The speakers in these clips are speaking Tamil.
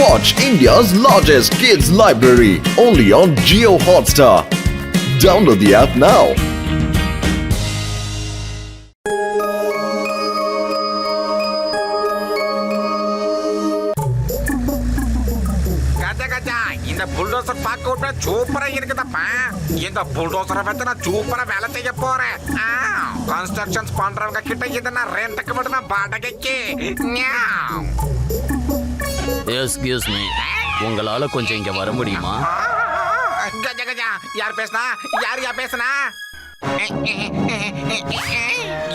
Watch India's largest kids library only on Jio Hotstar. Download the app now. இந்த புல்டோசர் பார்க்க விட சூப்பரா இருக்குதப்பா. இந்த புல்டோசரை வச்சு நான் சூப்பரா வேலை செய்ய போறேன். கன்ஸ்ட்ரக்ஷன்ஸ் பண்றவங்க கிட்ட இதை நான் ரெண்டுக்கு மட்டும் நான் வாடகைக்கு. எஸ்கியூஸ் மீ, உங்களால கொஞ்சம் இங்க வர முடியுமா? கஜா கஜா, யார் பேசுனா? யார் பேசுனா?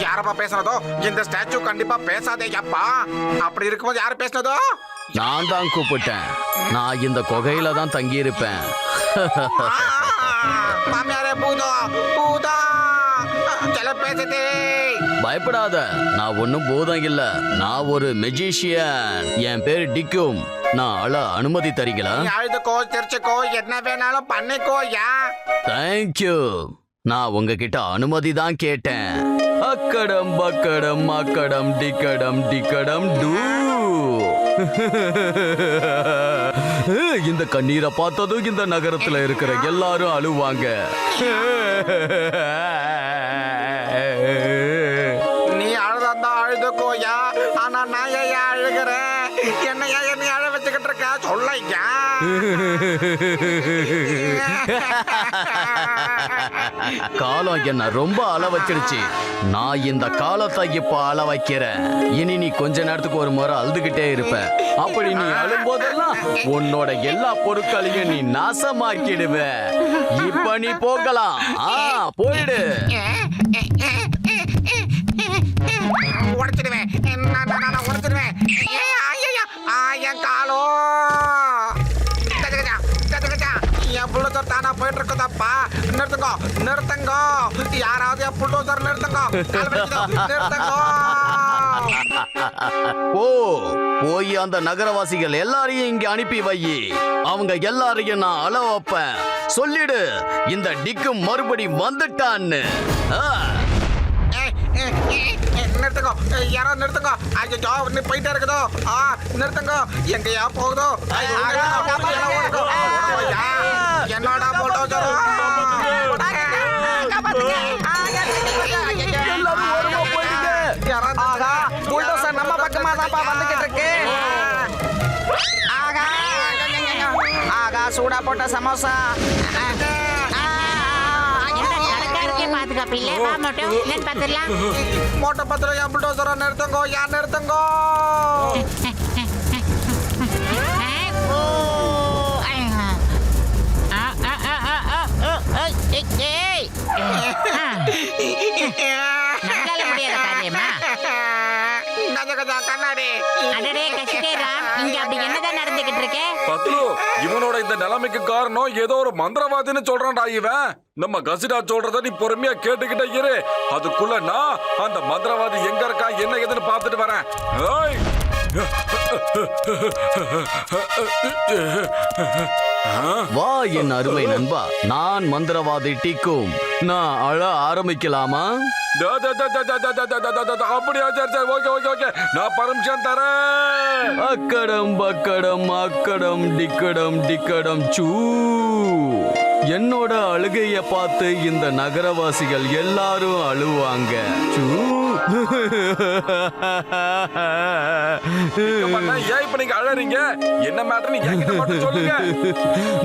யாரப்பா பேசுனதோ? இந்த ஸ்டாச்சு கண்டிப்பா பேசாதே அப்பா. அப்படி இருக்கும்போது யாரு பேசுனதோ? நான் தான் கூப்பிட்டேன். நான் இந்த குகையில தான் தங்கி இருப்பேன். மாமியாரே பூதோ பூதோ சொல்ல பேசுதே. பயப்படாத, நான் ஒன்னும் பூதம் இல்ல. நான் ஒரு மெஜிஷியன். என் பேரு டிக்கும். நான் அழ அனுமதி தரீங்களா? அழுதுக்கோ சிரிச்சுக்கோ என்ன வேணாலும் பண்ணிக்கோ. தேங்க்யூ. நான் உங்ககிட்ட அனுமதி தான் கேட்டேன். அக்கடம் பக்கடம் அக்கடம் டிக்கடம் டிக்கடம் டூ. இந்த கண்ணீரை பார்த்ததும் இந்த நகரத்துல இருக்கிற எல்லாரும் அழுவாங்க. நீ அழுதா அழுதுக்கோயா. ஆனா நான் ஏன் அழுகிறேன்? என்னையா என்னை அழ வச்சுக்கிட்டு இருக்க? சொல்லையா. காலம் என்ன ரொம்ப அள வச்சிருச்சு. நான் இந்த காலத்தை இப்ப அள வைக்கிறேன். இனி நீ கொஞ்ச நேரத்துக்கு ஒரு முறை அழுதுகிட்டே இருப்ப. அப்படி நீ அழும்போதெல்லாம் உன்னோட எல்லா பொருட்களையும் நீ நாசமாக்கிடுவ. இப்ப நீ போகலாம். போயிடு. உடைச்சிடுவேன். நான் உடைச்சிடுவேன். என் காலோ என் புல்டோசர் தானா போயிட்டு இருக்குதாப்பா. நிறுத்துங்கோ நிறுத்துங்கோ. யாராவது என் புல்டோசர் நிறுத்துங்கோ. நிறுத்துங்கோ. போய் அந்த நகரவாசிகள் எல்லாரையும் இங்க அனுப்பி வை. அவங்க எல்லாரையும் நான் அள வைப்பேன். சொல்லிடு, இந்த டிக்கும் மறுபடி வந்துட்டான்னு. நிறுத்துங்கோ. யாரோ நிறுத்துங்கோ. ஐயோ நீ போயிட்டே இருக்குதோ. நிறுத்துங்கோ. எங்கயா போகுதோ? என்னோட புல்டோசர் நம்ம பக்கமா தான்ப்பா வந்துகிட்டு இருக்கு. ஆகா சூடா போட்ட சமோசா. மோட்டோ பத்திரம் என் புல்டோசரை நிறுத்துங்கோ. யார் நிறுத்துங்கோ? இவனோட இந்த நிலைமைக்கு காரணம் ஏதோ ஒரு மந்திரவாதின்னு சொல்றான்டா இவன். நம்ம கசிடா சொல்றத நீ பொறுமையா கேட்டுக்கிட்டே இரு. அதுக்குள்ள நான் அந்த மந்திரவாதி எங்க இருக்கா என்ன ஏதுன்னு பார்த்துட்டு வரேன். வா என் அருமை நண்பா, நான் மந்திரவாதி டிக்கும். நான் அழ ஆரம்பிக்கலாமா? அப்படியா? சரி ஓகே ஓகே ஓகே, நான் பர்மிஷன் தரேன். அக்கடம் பக்கடம் அக்கடம் டிக்கடம் டிக்கடம் சூ. என்னோட அழுகைய பார்த்து இந்த நகரவாசிகள் எல்லாரும் அழுவாங்க. சூ. ஏன் இப்ப நீங்க அழறீங்க? என்ன மேட்டர் என்கிட்ட மட்டும் சொல்லுங்க.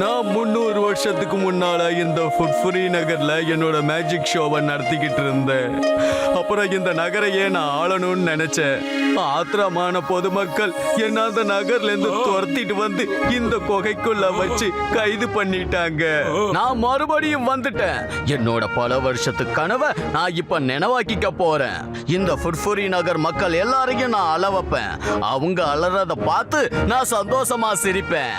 நான் 300 வருஷத்துக்கு முன்னால இந்த ஃபுட்ஃப்ரீ நகர்ல என்னோட மேஜிக் ஷோவை நடத்திக்கிட்டு இருந்தேன். அப்புறம் இந்த நகரையே நான் ஆளணும்னு நினைச்சேன். ஆத்திரமான பொதுமக்கள் என்ன அந்த நகர்ல இருந்து துரத்திட்டு வந்து இந்த குகைக்குள்ள வச்சு கைது பண்ணிட்டாங்க. நான் மறுபடியும் வந்துட்டேன். என்னோட பல வருஷத்து கனவை நான் இப்ப நினைவாக்கிக்க போறேன். இந்த ஃபுட்ஃப்ரீ நகர் மக்கள் எல்லாரையும் நான் அழ வைப்பேன். அவங்க அலறத பார்த்து நான் சந்தோஷமா சிரிப்பேன்.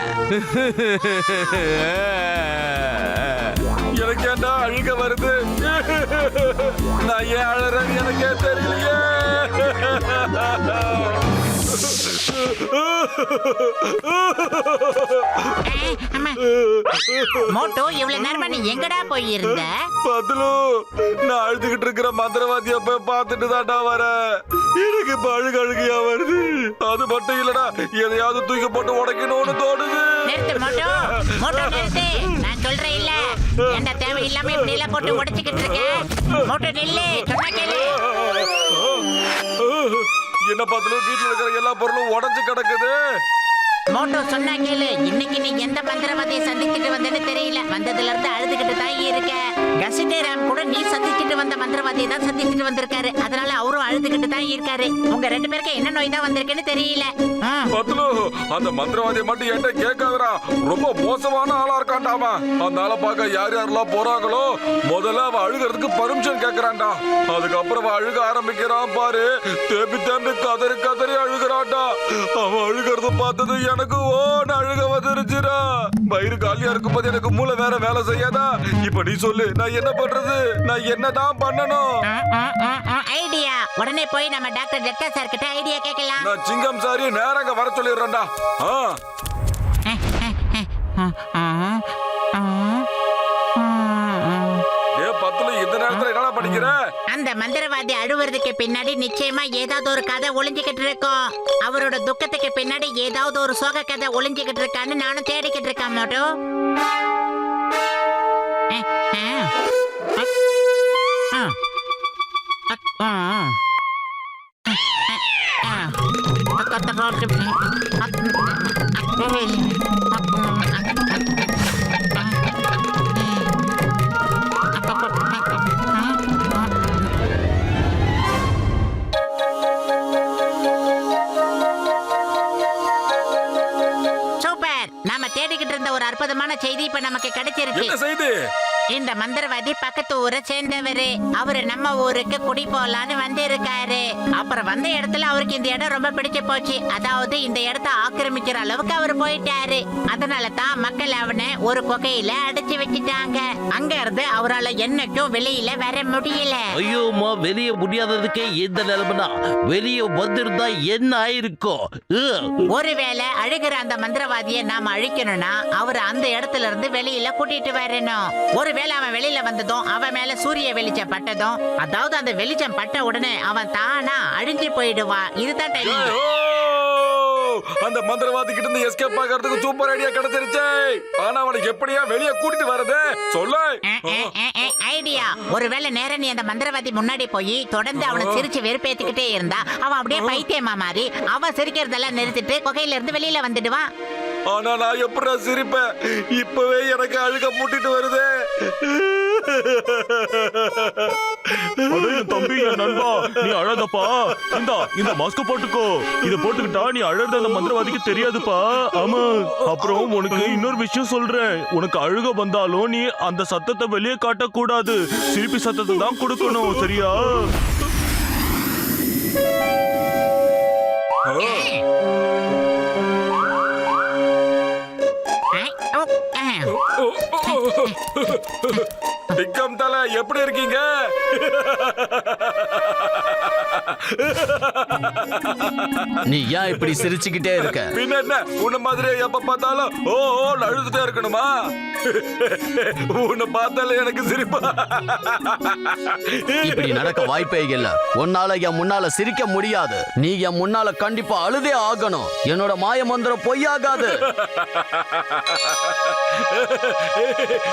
எனக்கு என்ன அழுக வருது? நான் ஏன் அழறேன்னு எனக்கே தெரியலையே. மோட்டோ இவ்வளவு நேரமா நீ எங்கடா போயிருந்த? பத்லு, நான் அழுதுகிட்டு இருக்கிற மந்திரவாதிய போய் பார்த்துட்டு தான்டா வரேன். எனக்கு இப்ப அழுகையா வருது. அது மட்டும் இல்லடா, எதையாவது தூக்கி போட்டு உடைக்கணும்னு தோணுது. நிறுத்து மோட்டோ, மோட்டோ நிறுத்து. நான் சொல்றேன் இல்ல, என்ன தேவையில்லாம இப்படி எல்லாம் போட்டு உடைச்சுக்கிட்டு இருக்க. மோட்டோ நில்லு, சொன்னா கேளு. என்ன பத்லு, வீட்டுல இருக்கிற எல்லா பொருளும் உடைஞ்சு கிடக்குது. மோட்டோ சொன்னா கேளு. இன்னைக்கு நீ எந்த மந்திரவாதியை சந்திச்சுட்டு வந்தேன்னு தெரியல. வந்ததுல இருந்து அழுதுகிட்டு தான் இருக்க. கசிடேராம் கூட நீ சந்திச்சுட்டு வந்த மந்திரவாதியை தான் சந்திச்சுட்டு வந்திருக்காரு. அதனால அவரும் அழுதுகிட்டு தான் இருக்காரு. உங்க ரெண்டு பேருக்கு என்ன நோய் தான் வந்திருக்குன்னு தெரியல. பத்லு, அந்த மந்திரவாதியை மட்டும் என்கிட்ட கேட்காதடா. ரொம்ப மோசமான ஆளா இருக்கான்டாமா. அந்த ஆளை பார்க்க யார் யாரெல்லாம் போறாங்களோ முதல்ல அவ அழுகிறதுக்கு பர்மிஷன் கேட்கறான்டா. அதுக்கப்புறம் அவ அழுக ஆரம்பிக்கிறான் பாரு. தேம்பி தேம்பி கதறி கதறி அழுகிறான்டா. அவன் அழுகிறத பார்த்தது எனக்கு ஓன்னு அழுக வந்துருச்சுடா. வயிறு காலியா இருக்கும்போது எனக்கு மூளை வேற வேலை செய்யாதா? இப்ப நீ சொல்லு, நான் என்ன பண்றது? நான் என்னதான் பண்ணணும்? ஐடியா. உடனே போய் நம்ம டாக்டர் ஜெட்டா சார் கிட்ட ஐடியா கேட்கலாம். நான் சிங்கம் சாரி நேரங்க வர சொல்லிடுறேன்டா. பத்துல இந்த நேரத்துல என்னடா படிக்கிற? அந்த மந்திரவாதி அழுவுறதுக்கு பின்னாடி நிச்சயமா ஏதாவது ஒரு கதை ஒளிஞ்சுக்கிட்டு இருக்கும். அவரோட துக்கத்துக்கு பின்னாடி ஏதாவது ஒரு சோக கதை ஒளிஞ்சுக்கிட்டு இருக்கான்னு நானும் தேடிக்கிட்டு இருக்கேன் மோட்டோ. சூப்பர். நாம தேடிக்கிட்டு இருந்த ஒரு அற்புதமான செய்தி இப்ப நமக்கு கிடைச்சிருச்சு. என்ன செய்தி? இந்த மந்திரவாதி பக்கத்து ஊரை சேர்ந்தவரு. அவரு நம்ம ஊருக்கு குடி போலான்னு வந்து இருக்காரு. அப்புறம் வந்த இடத்துல அவருக்கு இந்த இடம் ரொம்ப பிடிச்சு போச்சு. அதாவது இந்த இடத்த ஆக்கிரமிக்கிற அளவுக்கு அவர் போயிட்டாரு. அதனால தான் மக்கள் அவனை ஒரு குகையில அடைச்சு வச்சுட்டாங்க. அங்க இருந்து அவரால் என்னைக்கும் வெளியில வர முடியல. ஐயோமா, வெளிய முடியாததுக்கே எந்த நிலைமைனா வெளிய வந்திருந்தா என்ன ஆயிருக்கும்? ஒருவேளை அழுகிற அந்த மந்திரவாதியை நாம அழிக்கணும்னா அவர் அந்த இடத்துல இருந்து வெளியில கூட்டிட்டு வரணும். ஒருவேளை அவன் வெளியில வந்ததும் அவன் மேல சூரிய வெளிச்சம் பட்டதும், அதாவது அந்த வெளிச்சம் பட்ட உடனே அவன் தானா அழிஞ்சு போயிடுவான். இதுதான் டைம். அந்த மந்திரவாதி கிட்ட இருந்து எஸ்கேப் ஆகிறதுக்கு சூப்பர் ஐடியா கிடைச்சிருச்சு. ஆனா அவனை எப்படியா வெளியே கூட்டிட்டு வரது? சொல்லு. ஐடியா. ஒருவேளை நேரா நீ அந்த மந்திரவாதி முன்னாடி போய் தொடர்ந்து அவனை சிரிச்சு வெறுப்பேத்திக்கிட்டே இருந்தா அவன் அப்படியே பைத்தியமா மாறி அவன் சிரிக்கிறதெல்லாம் நிறுத்திட்டு குகையில இருந்து வெளியில வந்துடுவான். ஆனா நான் எப்படா சிரிப்பேன்? இப்பவே எனக்கு அழுக மூட்டிட்டு வருது. தம்பி, என் நண்பா, நீ அழாதப்பா. இந்த மாஸ்க் போட்டுக்கோ. இத போட்டுக்கிட்டா நீ அழறது அந்த மந்திரவாதிக்கு தெரியாதுப்பா. ஆமா. அப்புறம் உனக்கு இன்னொரு விஷயம் சொல்றேன். உனக்கு அழுக வந்தாலும் நீ அந்த சத்தத்தை வெளியே காட்டக்கூடாது. சிரிப்பி சத்தத்தை தான் கொடுக்கணும், சரியா? டிக்கம் தல, எப்படி இருக்கீங்க? நீ ஏன் இப்படி சிரிச்சுக்கிட்டே இருக்க? பின்ன என்ன, உன்ன மாதிரியே எப்ப பார்த்தாலும் ஓ ஓ அழுதுட்டே இருக்கணுமா? உன்னை பார்த்தாலே எனக்கு சிரிப்பா. இப்படி நடக்க வாய்ப்பே இல்ல. உன்னால என் முன்னால சிரிக்க முடியாது. நீ என் முன்னால கண்டிப்பா அழுதே ஆகணும். என்னோட மாய மந்திரம் பொய்யாகாது.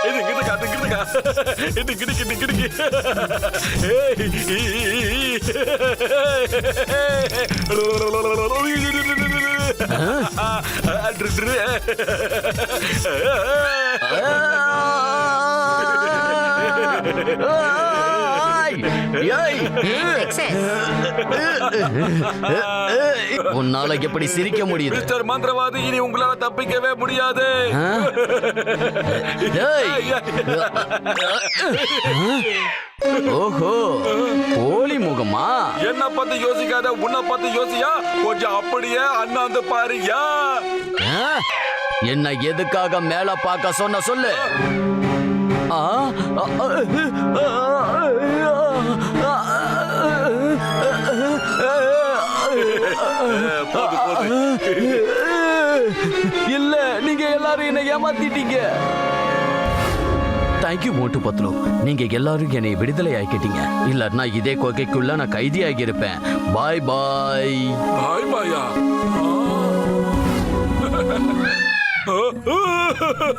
இது கிடுக்கா, அது கிடுக்கா. இது கிடுக்கி, இது கிடுக்கி. உன்னால எப்படி சிரிக்க முடியுது? மிஸ்டர் மந்திரவாதி, இனி உங்களால தப்பிக்கவே முடியாது. ஓஹோ, போலி முகமா? என்ன பத்தி யோசிக்காத, உன்னை பத்தி யோசியா. கொஞ்சம் அப்படியே அண்ணாந்து பாருயா. என்ன எதுக்காக மேல பார்க்க சொன்ன சொல்லு. இல்ல, நீங்க எல்லாரும் என்னை ஏமாத்திட்டீங்க. தேங்க்யூ மோட்டு பத்லு. நீங்க எல்லாரும் என்னை விடுதலை ஆக்கிட்டீங்க. இல்லன்னா இதே கொகைக்குள்ள நான் கைதி ஆகியிருப்பேன். பாய் பாய். பாய் பாயா?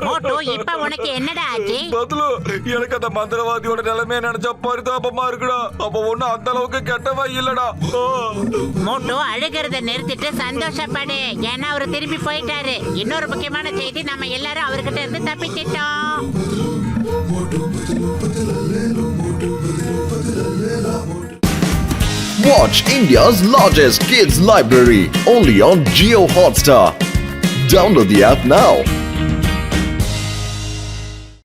மோட்டு இப்ப உனக்கு என்னடா ஆச்சு? பத்லு, எனக்கு அந்த மந்திரவாதியோட நிலைமையை நினைச்சா பரிதாபமா இருக்குடா. அப்ப ஒண்ணு அந்த அளவுக்கு கெட்டவா இல்லடா. மோட்டு அழுகிறத நிறுத்திட்டு சந்தோஷப்படு. ஏன்னா அவரு திரும்பி போயிட்டாரு. இன்னொரு முக்கியமான செய்தி, நம்ம எல்லாரும் அவர்கிட்ட இருந்து தப்பிச்சிட்டோம். Watch India's largest kids library only on Geo Hotstar. Download the app now.